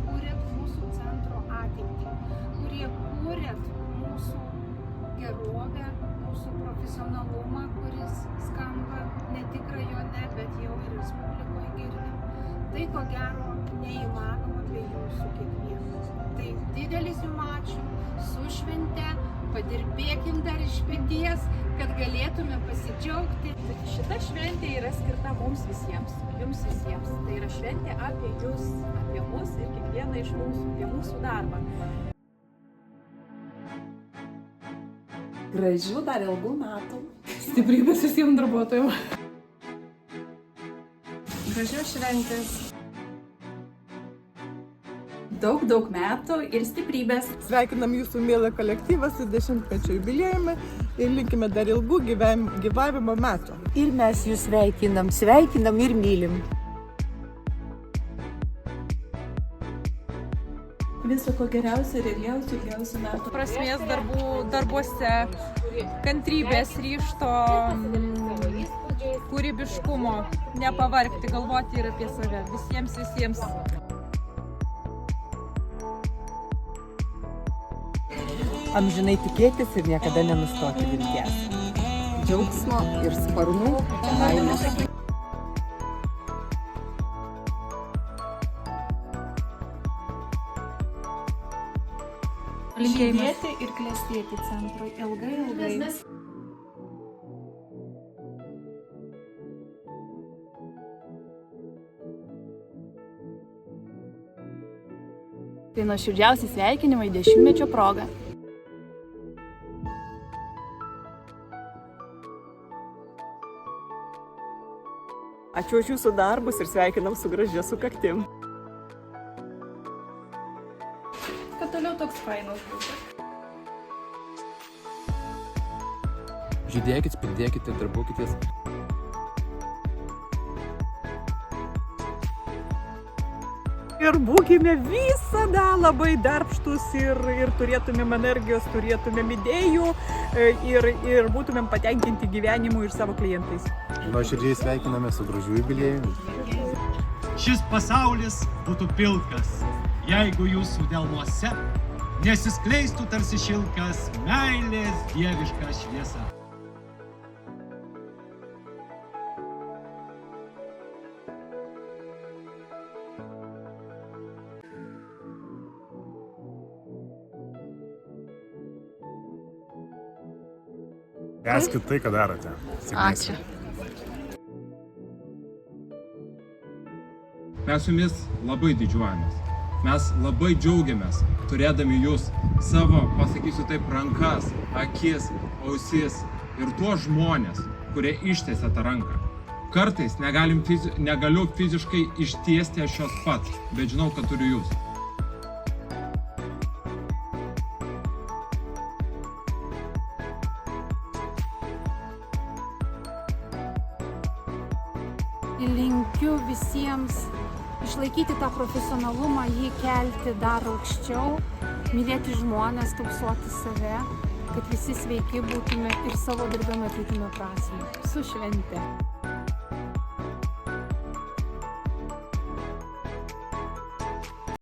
kurie kūrėt mūsų centro ateitį, kurie kūrėt mūsų gerovę, mūsų profesionalumą, kuris skamba ne tik rajone, bet jau ir Respublikoje girdim. Tai ko gero neįmanoma be jūsų kiekvieno. Tai didelis jums ačiū, su švente, padirbėkim dar iš peties, kad galėtume pasidžiaugti. Šita šventė yra skirta mums visiems, jums visiems. Tai yra šventė apie jūs, apie mus ir kiekvieną iš mūsų, apie mūsų darbą. Gražių dar ilgų metų. Stiprybės visiems darbuotojams. Gražios šventės. Daug metų ir stiprybės. Sveikinam jūsų mielą kolektyvą su 10-mečio jubiliejumi ir linkime dar ilgų gyvavimo metų. Ir mes jūs sveikinam ir mylim. Viso ko geriausio ir ilgiausių metų. Prasmės darbuose, kantrybės, ryžto, kūrybiškumo, nepavargti, galvoti ir apie save. Visiems. Amžinai tikėtis ir niekada nenustoti vilties. Džiaugsmo ir sparnų laimės. Žydėti ir klestėti centrui ilgai. Tai nuoširdžiausi sveikinimai 10-mečio proga. Ačiū už jūsų darbus ir sveikinam su gražia sukaktim. Kad toliau toks fainas būtų. Žydėkit, spindėkit ir darbuokitės. Ir būkime visada labai darbštus ir turėtumėm energijos, turėtumėm idėjų ir būtumėm patenkinti gyvenimu ir savo klientais. Nuoširdžiai sveikiname su gražiu jubiliejumi. Šis pasaulis būtų pilkas, jeigu jūsų delnuose nesiskleistų tarsi šilkas meilės dieviška šviesa. Tęskit tai, ką darote. Ačiū. Mes jumis labai didžiuojamės. Mes labai džiaugiamės, turėdami jūs savo, pasakysiu taip, rankas, akis, ausis ir tuos žmonės, kurie ištiesia tą ranką. Kartais negaliu fiziškai ištiesti aš jos pats, bet žinau, kad turiu jūs. Linkiu visiems išlaikyti tą profesionalumą, jį kelti dar aukščiau, mylėti žmones, tausoti save, kad visi sveiki būtume ir savo darbę matytume prasmę. Su švente!